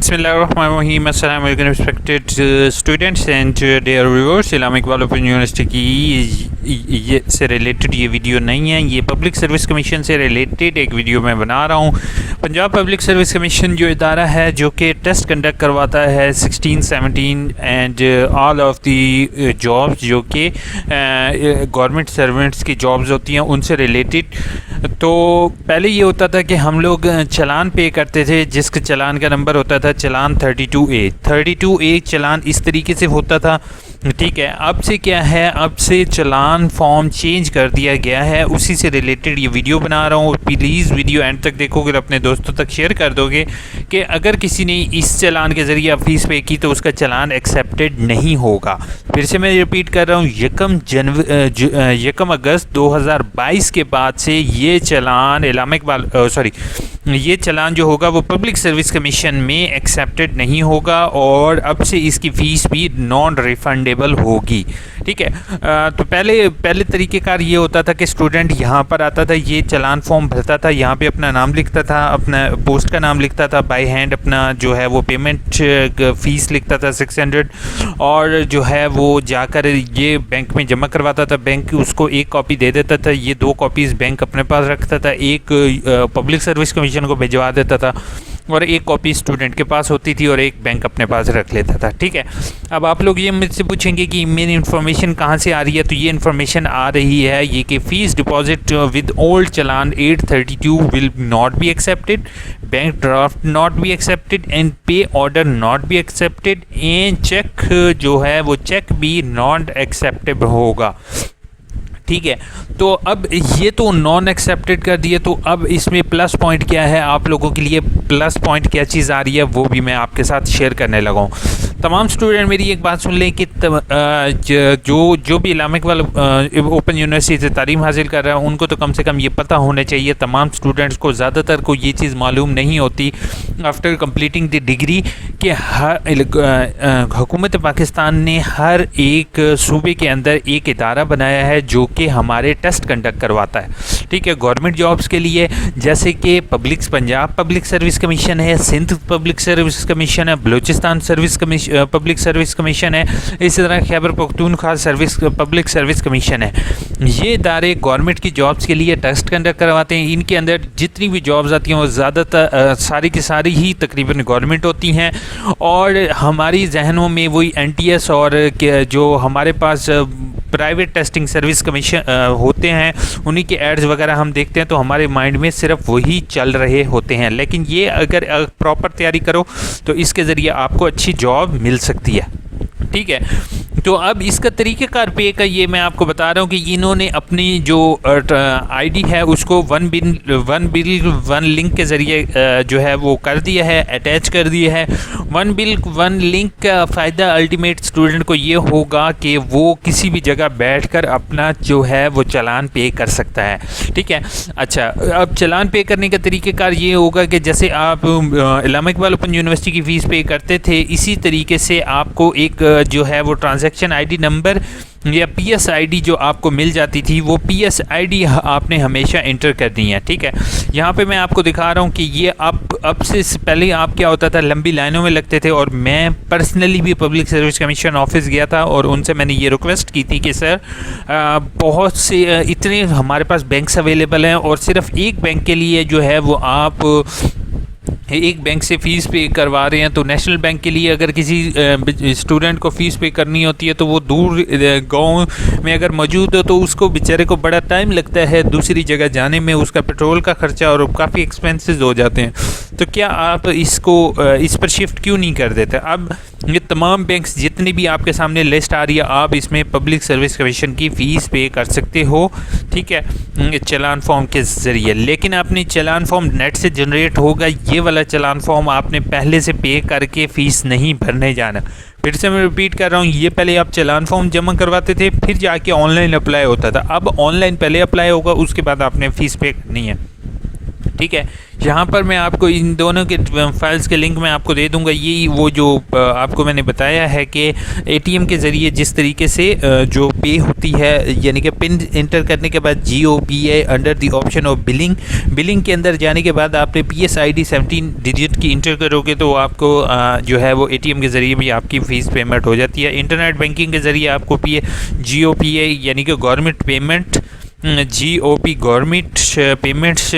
बिस्मिल्लाहिर्रहमानिर्रहीम। अस्सलाम वालेकुम respected students and dear viewers. इस्लामिक इकबाल ओपन यूनिवर्सिटी की ये से रिलेटेड ये वीडियो नहीं है, ये पब्लिक सर्विस कमीशन से रिलेटेड एक वीडियो मैं बना रहा हूँ। पंजाब पब्लिक सर्विस कमीशन जो इदारा है जो कि टेस्ट कंडक्ट करवाता है 16, 17 and all of the jobs जो कि गवर्नमेंट सर्वेंट्स की जॉब्स होती हैं उनसे रिलेटेड। तो पहले ये होता था कि हम लोग चालान पे करते थे जिसके चालान का नंबर होता था चालान 32A चालान इस तरीके से होता था। ठीक है, अब से क्या है, अब से चालान फॉर्म चेंज कर दिया गया है, उसी से रिलेटेड ये वीडियो बना रहा हूँ। प्लीज़ वीडियो एंड तक देखोगे और अपने दोस्तों तक शेयर कर दोगे कि अगर किसी ने इस चालान के ज़रिए फ़ीस पे की तो उसका चालान एक्सेप्टेड नहीं होगा। फिर से मैं रिपीट कर रहा हूँ, 1 अगस्त 2022 के बाद से ये चालान ये चालान जो होगा वो पब्लिक सर्विस कमीशन में एक्सेप्टेड नहीं होगा और अब से इसकी फ़ीस भी नॉन रिफंडेबल होगी। ठीक है, तो पहले तरीक़ेकार ये होता था कि स्टूडेंट यहाँ पर आता था, ये चालान फॉर्म भरता था, यहाँ पे अपना नाम लिखता था, अपना पोस्ट का नाम लिखता था, बाय हैंड अपना जो है वो पेमेंट फ़ीस लिखता था 600 और जो है वो जाकर ये बैंक में जमा करवाता था। बैंक उसको एक कॉपी दे देता था, ये 2 कॉपीज़ बैंक अपने पास रखता था, एक पब्लिक सर्विस कमीशन को भिजवा देता था और एक कॉपी स्टूडेंट के पास होती थी और एक बैंक अपने पास रख लेता था। ठीक है, अब आप लोग ये मुझसे पूछेंगे कि मेरी इन्फॉर्मेशन कहाँ से आ रही है, तो ये इन्फॉर्मेशन आ रही है ये कि फ़ीस डिपॉजिट विद ओल्ड चालान 832 will not be accepted, bank draft not be accepted and pay order not be accepted and cheque जो है वो चेक भी नॉट एक्सेप्टेबल होगा। ठीक है, तो अब ये तो नॉन एक्सेप्टेड कर दिए, तो अब इसमें प्लस पॉइंट क्या है, आप लोगों के लिए प्लस पॉइंट क्या चीज़ आ रही है वो भी मैं आपके साथ शेयर करने लगा हूँ। तमाम स्टूडेंट मेरी एक बात सुन लें कि जो भी इस्लामिक वाला ओपन यूनिवर्सिटी से तालीम हासिल कर रहा है उनको तो कम से कम ये पता होना चाहिए। तमाम स्टूडेंट्स को ज़्यादातर को ये चीज़ मालूम नहीं होती आफ्टर कंप्लीटिंग द डिग्री कि हुकूमत पाकिस्तान ने हर एक सूबे के अंदर एक इदारा बनाया है जो कि हमारे टेस्ट कंडक्ट करवाता है। ठीक है, गवर्नमेंट जॉब्स के लिए जैसे कि पंजाब पब्लिक सर्विस कमीशन है, सिंध पब्लिक सर्विस कमीशन है, बलूचिस्तान पब्लिक सर्विस कमीशन है, इसी तरह Khyber Pakhtunkhwa public service commission है। ये इदारे गवर्नमेंट की जॉब्स के लिए टेस्ट कंडक्ट करवाते हैं। इनके अंदर जितनी भी जॉब्स आती हैं वो ज़्यादातर सारी की सारी ही तकरीबन गवर्नमेंट होती हैं और हमारी जहनों में वही NTS और जो हमारे पास प्राइवेट टेस्टिंग सर्विस कमीशन होते हैं उन्हीं के एड्स वगैरह हम देखते हैं तो हमारे माइंड में सिर्फ वही चल रहे होते हैं। लेकिन ये अगर प्रॉपर तैयारी करो तो इसके ज़रिए आपको अच्छी जॉब मिल सकती है। ठीक है, तो अब इसका तरीक़ेकार पे का ये मैं आपको बता रहा हूँ कि इन्होंने अपनी जो ID है उसको वन बिल लिंक के ज़रिए जो है वो कर दिया है, अटैच कर दिया है। वन बिल वन लिंक का फ़ायदा अल्टीमेट स्टूडेंट को ये होगा कि वो किसी भी जगह बैठकर अपना जो है वो चालान पे कर सकता है। ठीक है, अच्छा, अब चालान पे करने का तरीक़ेकार ये होगा कि जैसे आप इस्लामिक इकबाल ओपन यूनिवर्सिटी की फ़ीस पे करते थे इसी तरीके से आपको एक जो है वो ट्रांजैक्शन ID नंबर या PS ID जो आपको मिल जाती थी वो PS ID आपने हमेशा इंटर करनी है। ठीक है, यहाँ पे मैं आपको दिखा रहा हूँ कि ये अब से पहले आप क्या होता था, लंबी लाइनों में लगते थे और मैं पर्सनली भी पब्लिक सर्विस कमीशन ऑफिस गया था और उनसे मैंने ये रिक्वेस्ट की थी कि सर बहुत से इतने हमारे पास बैंक्स अवेलेबल हैं और सिर्फ एक बैंक के लिए जो है वो आप एक बैंक से फ़ीस पे करवा रहे हैं, तो नेशनल बैंक के लिए अगर किसी स्टूडेंट को फ़ीस पे करनी होती है तो वो दूर गांव में अगर मौजूद हो तो उसको बेचारे को बड़ा टाइम लगता है दूसरी जगह जाने में, उसका पेट्रोल का ख़र्चा और काफ़ी एक्सपेंसेस हो जाते हैं। तो क्या आप इस पर शिफ्ट क्यों नहीं कर देते? अब ये तमाम बैंक्स जितनी भी आपके सामने लिस्ट आ रही है आप इसमें पब्लिक सर्विस कमीशन की फ़ीस पे कर सकते हो। ठीक है, चालान फॉर्म के ज़रिए, लेकिन आपने चालान फॉर्म नेट से जनरेट होगा, ये वाला चालान फॉर्म आपने पहले से पे करके फ़ीस नहीं भरने जाना। फिर से मैं रिपीट कर रहा हूँ, ये पहले आप चालान फॉर्म जमा करवाते थे फिर जाके ऑनलाइन अप्लाई होता था, अब ऑनलाइन पहले अप्लाई होगा उसके बाद आपने फ़ीस पे करनी है। ठीक है। यहाँ पर मैं आपको इन दोनों के फाइल्स के लिंक मैं आपको दे दूंगा। ये वो जो आपको मैंने बताया है कि एटीएम के ज़रिए जिस तरीके से जो पे होती है, यानी कि पिन इंटर करने के बाद GOPA under the option of billing के अंदर जाने के बाद आपने PSID 17 डिजिट की इंटर करोगे तो आपको जो है वो एटीएम के ज़रिए भी आपकी फ़ीस पेमेंट हो जाती है। इंटरनेट बैंकिंग के ज़रिए आपको GOPA यानी कि government payment GOP government payments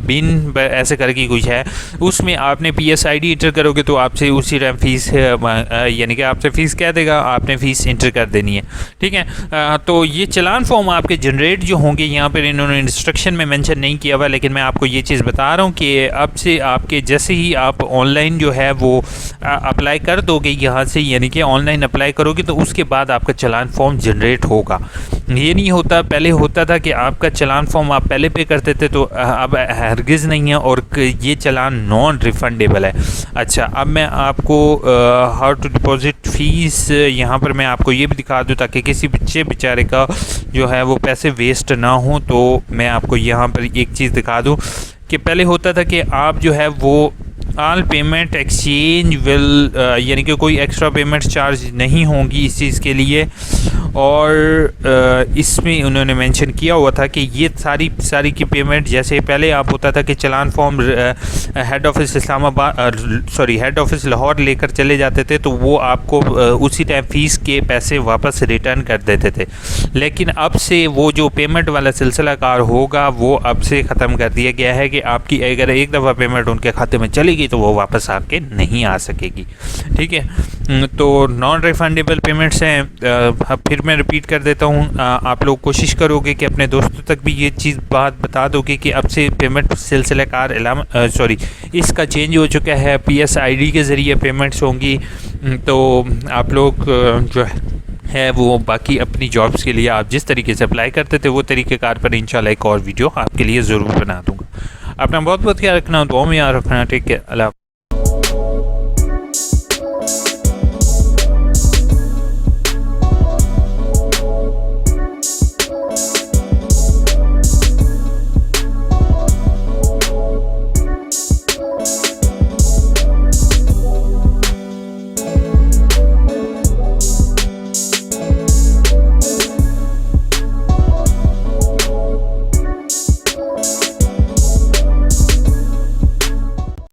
बिन ऐसे करके कुछ है, उसमें आपने PSID इंटर करोगे तो आपसे उसी टाइम फ़ीस यानी कि आपसे फ़ीस कह देगा, आपने फ़ीस इंटर कर देनी है, ठीक है। तो ये चलान फॉर्म आपके जनरेट जो होंगे, यहाँ पर इन्होंने इंस्ट्रक्शन में मेंशन नहीं किया हुआ, लेकिन मैं आपको ये चीज़ बता रहा हूँ कि अब से आपके जैसे ही आप ऑनलाइन जो है वो अप्लाई कर दोगे यहाँ से, यानी कि ऑनलाइन अप्लाई करोगे तो उसके बाद आपका चलान फॉर्म जनरेट होगा। ये नहीं होता, पहले होता था कि आपका चलान फॉर्म आप पहले पे करते थे, तो अब हरगिज़ नहीं है और ये चलान नॉन रिफंडेबल है। अच्छा, अब मैं आपको हाउ टू डिपॉजिट फ़ीस यहाँ पर मैं आपको ये भी दिखा दूँ ताकि किसी बच्चे बेचारे का जो है वो पैसे वेस्ट ना हो। तो मैं आपको यहाँ पर एक चीज़ दिखा दूँ कि पहले होता था कि आप जो है वो ऑल पेमेंट एक्सचेंज विल यानी कि कोई एक्स्ट्रा पेमेंट चार्ज नहीं होंगी इस चीज़ के लिए, और इसमें उन्होंने मेंशन किया हुआ था कि ये सारी की पेमेंट, जैसे पहले आप होता था कि चलान form head office head office Lahore लेकर चले जाते थे तो वो आपको उसी टाइम फ़ीस के पैसे वापस रिटर्न कर देते थे, लेकिन अब से वो जो पेमेंट वाला सिलसिला कार होगा वो अब से ख़त्म कर दिया गया है कि आपकी अगर एक दफ़ा पेमेंट उनके खाते में चलेगी तो वो वापस आके नहीं आ सकेगी, ठीक है। तो नॉन रिफंडेबल पेमेंट्स हैं। अब फिर मैं रिपीट कर देता हूँ, आप लोग कोशिश करोगे कि अपने दोस्तों तक भी ये चीज़ बात बता दोगे कि अब से पेमेंट सिलसिला कार इसका चेंज हो चुका है, PSID के ज़रिए पेमेंट्स होंगी। तो आप लोग जो है वो बाकी अपनी जॉब्स के लिए आप जिस तरीके से अप्लाई करते थे वो तरीक़ेकार पर इंशाल्लाह एक और वीडियो आपके लिए ज़रूर बना दूँगा। अपना बहुत बहुत ख्याल रखना, दुआ में याद रखना। टेक केयर, अल्लाह।